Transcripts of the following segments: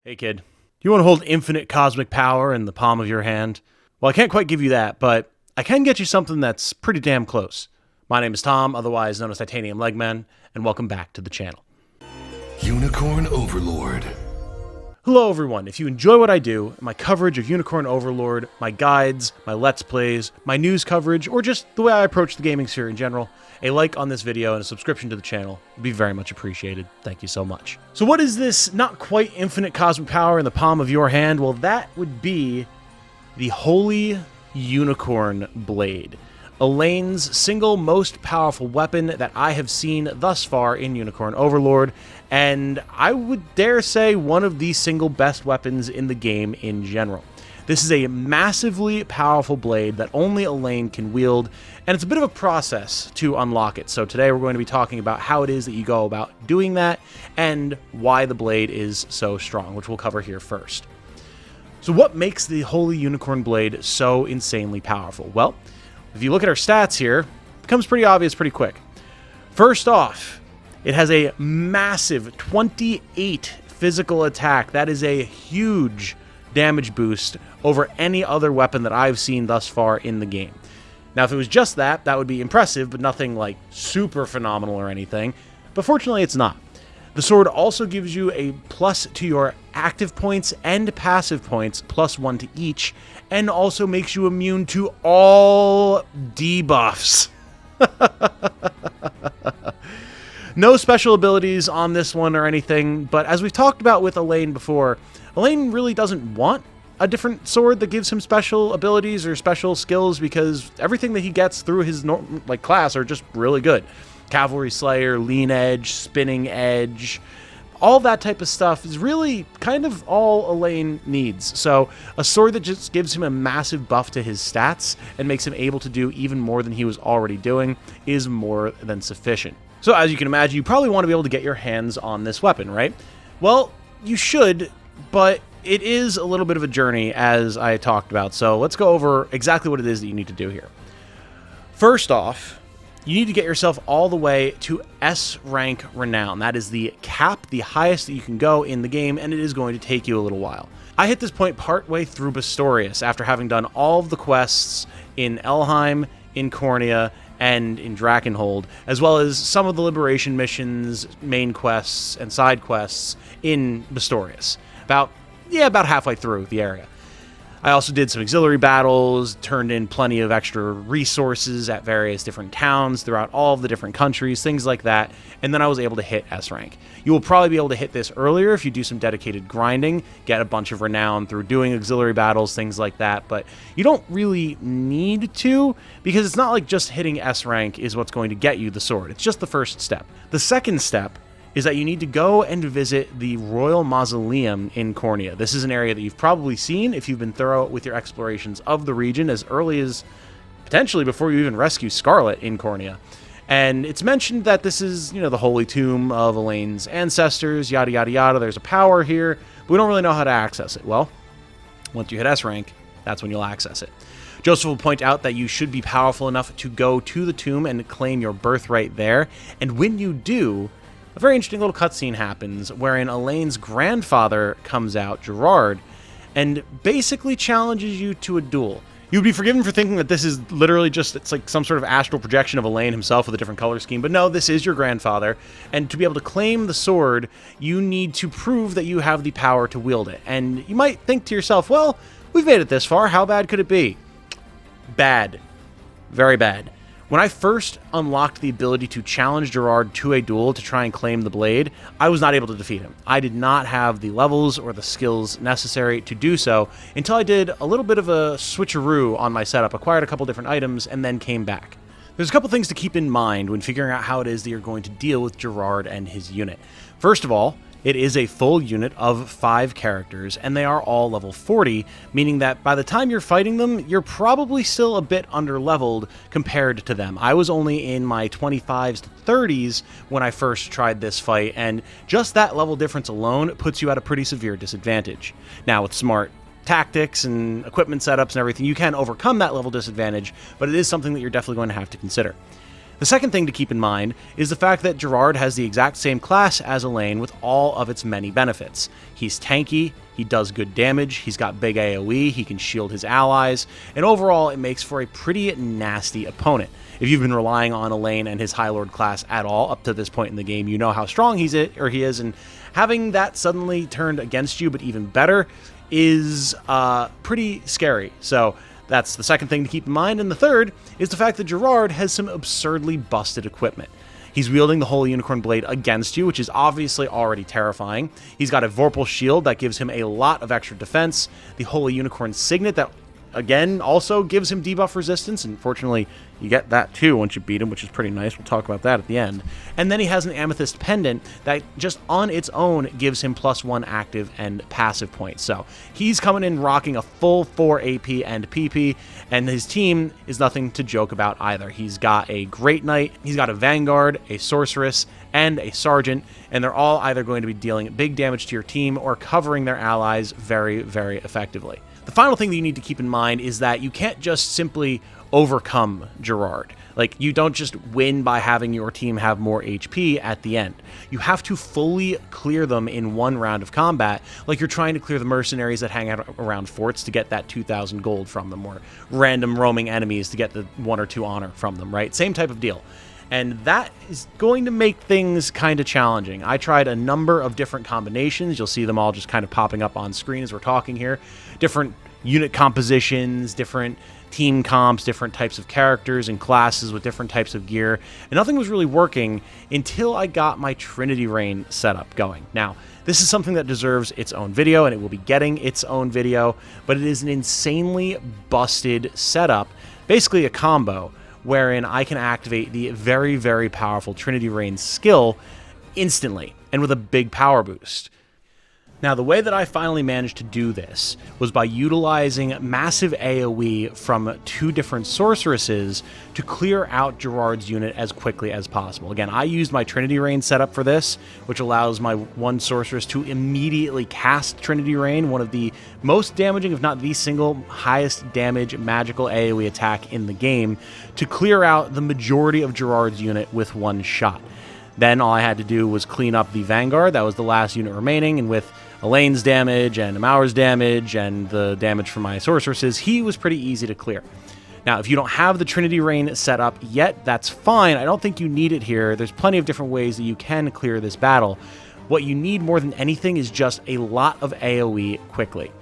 Hey kid, do you want to hold infinite cosmic power in the palm of your hand? Well, I can't quite give you that, but I can get you something that's pretty damn close. My name is Tom, otherwise known as Titanium Legman, and welcome back to the channel. Unicorn Overlord. Hello everyone, if you enjoy what I do, my coverage of Unicorn Overlord, my guides, my let's plays, my news coverage, or just the way I approach the gaming sphere in general, a like on this video and a subscription to the channel would be very much appreciated. Thank you so much. So what is this not quite infinite cosmic power in the palm of your hand? Well, that would be the Holy Unicorn Blade, Elaine's single most powerful weapon that I have seen thus far in Unicorn Overlord, and I would dare say one of the single best weapons in the game in general. This is a massively powerful blade that only Elaine can wield, and it's a bit of a process to unlock it. So today we're going to be talking about how it is that you go about doing that, and why the blade is so strong, which we'll cover here first. So what makes the Holy Unicorn Blade so insanely powerful? Well, if you look at our stats here, it becomes pretty obvious pretty quick. First off, it has a massive 28 physical attack. That is a huge damage boost over any other weapon that I've seen thus far in the game. Now, if it was just that, that would be impressive, but nothing like super phenomenal or anything. But fortunately, it's not. The sword also gives you a plus to your active points and passive points, +1 to each, and also makes you immune to all debuffs. No special abilities on this one or anything, but as we've talked about with Elaine before, Elaine really doesn't want a different sword that gives him special abilities or special skills, because everything that he gets through his class are just really good. Cavalry Slayer, Lean Edge, Spinning Edge, all that type of stuff is really kind of all Elaine needs. So a sword that just gives him a massive buff to his stats and makes him able to do even more than he was already doing is more than sufficient. So as you can imagine, you probably want to be able to get your hands on this weapon, right? Well, you should, but it is a little bit of a journey, as I talked about. So let's go over exactly what it is that you need to do here. First off, you need to get yourself all the way to S rank Renown. That is the cap, the highest that you can go in the game, and it is going to take you a little while. I hit this point partway through Bastorius after having done all of the quests in Elheim, in Cornea, and in Drakenhold, as well as some of the liberation missions, main quests, and side quests in Bastorius. About halfway through the area. I also did some auxiliary battles, turned in plenty of extra resources at various different towns throughout all of the different countries, things like that, and then I was able to hit S rank. You will probably be able to hit this earlier if you do some dedicated grinding, get a bunch of renown through doing auxiliary battles, things like that, but you don't really need to, because it's not like just hitting S rank is what's going to get you the sword. It's just the first step. The second step is that you need to go and visit the Royal Mausoleum in Cornea. This is an area that you've probably seen if you've been thorough with your explorations of the region as early as potentially before you even rescue Scarlet in Cornea. And it's mentioned that this is, the holy tomb of Elaine's ancestors, yada, yada, yada. There's a power here, but we don't really know how to access it. Well, once you hit S rank, that's when you'll access it. Joseph will point out that you should be powerful enough to go to the tomb and claim your birthright there. And when you do, a very interesting little cutscene happens wherein Elaine's grandfather comes out, Gerard, and basically challenges you to a duel. You'd be forgiven for thinking that this is literally it's like some sort of astral projection of Elaine himself with a different color scheme, but no, this is your grandfather, and to be able to claim the sword, you need to prove that you have the power to wield it. And you might think to yourself, well, we've made it this far, how bad could it be? Bad. Very bad. When I first unlocked the ability to challenge Gerard to a duel to try and claim the blade, I was not able to defeat him. I did not have the levels or the skills necessary to do so until I did a little bit of a switcheroo on my setup, acquired a couple different items, and then came back. There's a couple things to keep in mind when figuring out how it is that you're going to deal with Gerard and his unit. First of all, it is a full unit of 5 characters, and they are all level 40, meaning that by the time you're fighting them, you're probably still a bit under-leveled compared to them. I was only in my 25s to 30s when I first tried this fight, and just that level difference alone puts you at a pretty severe disadvantage. Now, with smart tactics and equipment setups and everything, you can overcome that level disadvantage, but it is something that you're definitely going to have to consider. The second thing to keep in mind is the fact that Gerard has the exact same class as Elaine with all of its many benefits. He's tanky, he does good damage, he's got big AoE, he can shield his allies, and overall it makes for a pretty nasty opponent. If you've been relying on Elaine and his High Lord class at all up to this point in the game, you know how strong he is, and having that suddenly turned against you, but even better, is pretty scary. So that's the second thing to keep in mind. And the third is the fact that Gerard has some absurdly busted equipment. He's wielding the Holy Unicorn Blade against you, which is obviously already terrifying. He's got a Vorpal Shield that gives him a lot of extra defense. The Holy Unicorn Signet that, again, also gives him debuff resistance. And fortunately, you get that too once you beat him, which is pretty nice. We'll talk about that at the end. And then he has an Amethyst Pendant that just on its own gives him +1 active and passive points. So he's coming in rocking a full 4 AP and PP, and his team is nothing to joke about either. He's got a Great Knight, he's got a Vanguard, a Sorceress, and a Sergeant, and they're all either going to be dealing big damage to your team or covering their allies very, very effectively. The final thing that you need to keep in mind is that you can't just simply overcome Gerard. Like, you don't just win by having your team have more HP at the end. You have to fully clear them in one round of combat, like you're trying to clear the mercenaries that hang out around forts to get that 2,000 gold from them, or random roaming enemies to get the 1 or 2 honor from them, right? Same type of deal. And that is going to make things kind of challenging. I tried a number of different combinations. You'll see them all just kind of popping up on screen as we're talking here. Different unit compositions, different team comps, different types of characters and classes with different types of gear. And nothing was really working until I got my Trinity Reign setup going. Now, this is something that deserves its own video, and it will be getting its own video, but it is an insanely busted setup, basically a combo, wherein I can activate the very, very powerful Trinity Reign skill instantly and with a big power boost. Now, the way that I finally managed to do this was by utilizing massive AoE from 2 different sorceresses to clear out Gerard's unit as quickly as possible. Again, I used my Trinity Reign setup for this, which allows my one sorceress to immediately cast Trinity Reign, one of the most damaging, if not the single highest damage magical AoE attack in the game, to clear out the majority of Gerard's unit with one shot. Then all I had to do was clean up the Vanguard. That was the last unit remaining, and with Elaine's damage and Amaur's damage and the damage from my sorceresses, he was pretty easy to clear. Now, if you don't have the Trinity Reign set up yet, that's fine. I don't think you need it here. There's plenty of different ways that you can clear this battle. What you need more than anything is just a lot of AoE quickly.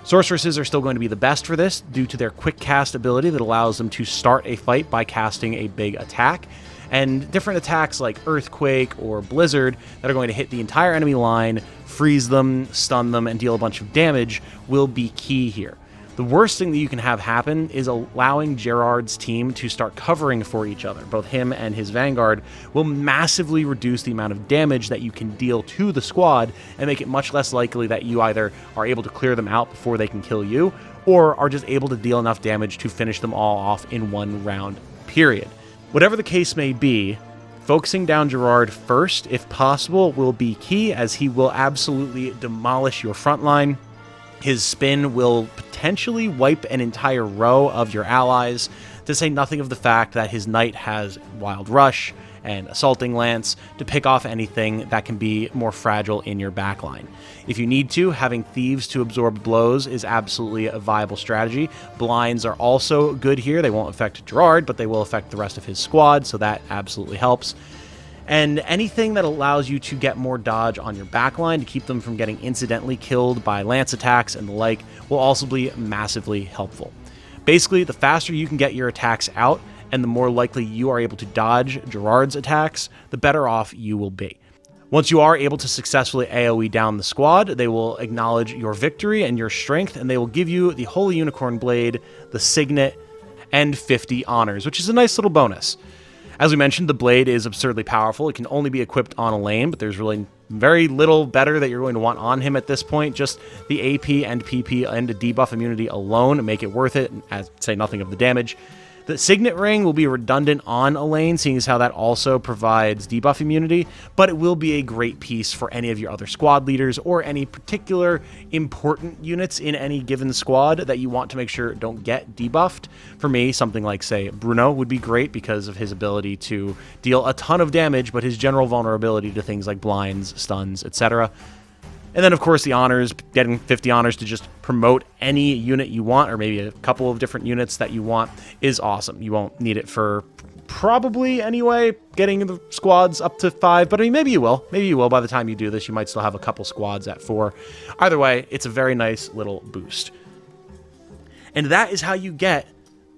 Sorceresses are still going to be the best for this due to their quick cast ability that allows them to start a fight by casting a big attack. And different attacks like Earthquake or Blizzard that are going to hit the entire enemy line, freeze them, stun them, and deal a bunch of damage will be key here. The worst thing that you can have happen is allowing Gerard's team to start covering for each other. Both him and his Vanguard will massively reduce the amount of damage that you can deal to the squad and make it much less likely that you either are able to clear them out before they can kill you, or are just able to deal enough damage to finish them all off in one round, period. Whatever the case may be, focusing down Gerard first, if possible, will be key, as he will absolutely demolish your front line. His spin will potentially wipe an entire row of your allies, to say nothing of the fact that his Knight has Wild Rush and Assaulting Lance to pick off anything that can be more fragile in your backline. If you need to, having Thieves to absorb blows is absolutely a viable strategy. Blinds are also good here. They won't affect Gerard, but they will affect the rest of his squad, so that absolutely helps. And anything that allows you to get more dodge on your backline to keep them from getting incidentally killed by lance attacks and the like will also be massively helpful. Basically, the faster you can get your attacks out and the more likely you are able to dodge Gerard's attacks, the better off you will be. Once you are able to successfully AoE down the squad, they will acknowledge your victory and your strength, and they will give you the Holy Unicorn Blade, the Signet, and 50 honors, which is a nice little bonus. As we mentioned, the blade is absurdly powerful. It can only be equipped on Elaine, but there's really very little better that you're going to want on him at this point. Just the AP and PP and the debuff immunity alone make it worth it, as say nothing of the damage. The Signet Ring will be redundant on Elaine, seeing as how that also provides debuff immunity, but it will be a great piece for any of your other squad leaders or any particular important units in any given squad that you want to make sure don't get debuffed. For me, something like, say, Bruno would be great because of his ability to deal a ton of damage, but his general vulnerability to things like blinds, stuns, etc. And then, of course, the honors, getting 50 honors to just promote any unit you want, or maybe a couple of different units that you want, is awesome. You won't need it for probably anyway, getting the squads up to 5, but I mean, maybe you will. Maybe you will by the time you do this. You might still have a couple squads at 4. Either way, it's a very nice little boost. And that is how you get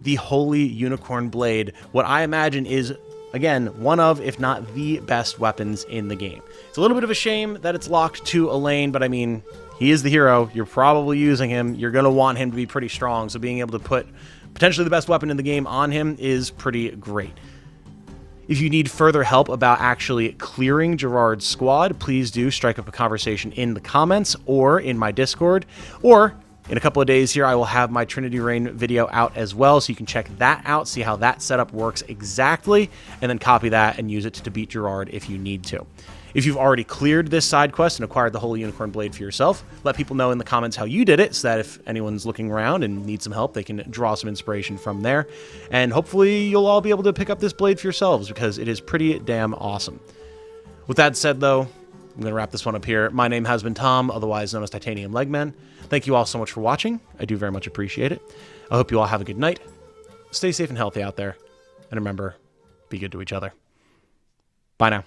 the Holy Unicorn Blade, what I imagine is, again, one of, if not the best weapons in the game. It's a little bit of a shame that it's locked to Elaine, but I mean, he is the hero. You're probably using him. You're going to want him to be pretty strong, so being able to put potentially the best weapon in the game on him is pretty great. If you need further help about actually clearing Gerard's squad, please do strike up a conversation in the comments or in my Discord, or in a couple of days here, I will have my Trinity Reign video out as well, so you can check that out, see how that setup works exactly, and then copy that and use it to beat Gerard if you need to. If you've already cleared this side quest and acquired the Holy Unicorn Blade for yourself, let people know in the comments how you did it, so that if anyone's looking around and needs some help, they can draw some inspiration from there. And hopefully you'll all be able to pick up this blade for yourselves, because it is pretty damn awesome. With that said, though, I'm going to wrap this one up here. My name has been Tom, otherwise known as Titanium Legman. Thank you all so much for watching. I do very much appreciate it. I hope you all have a good night. Stay safe and healthy out there. And remember, be good to each other. Bye now.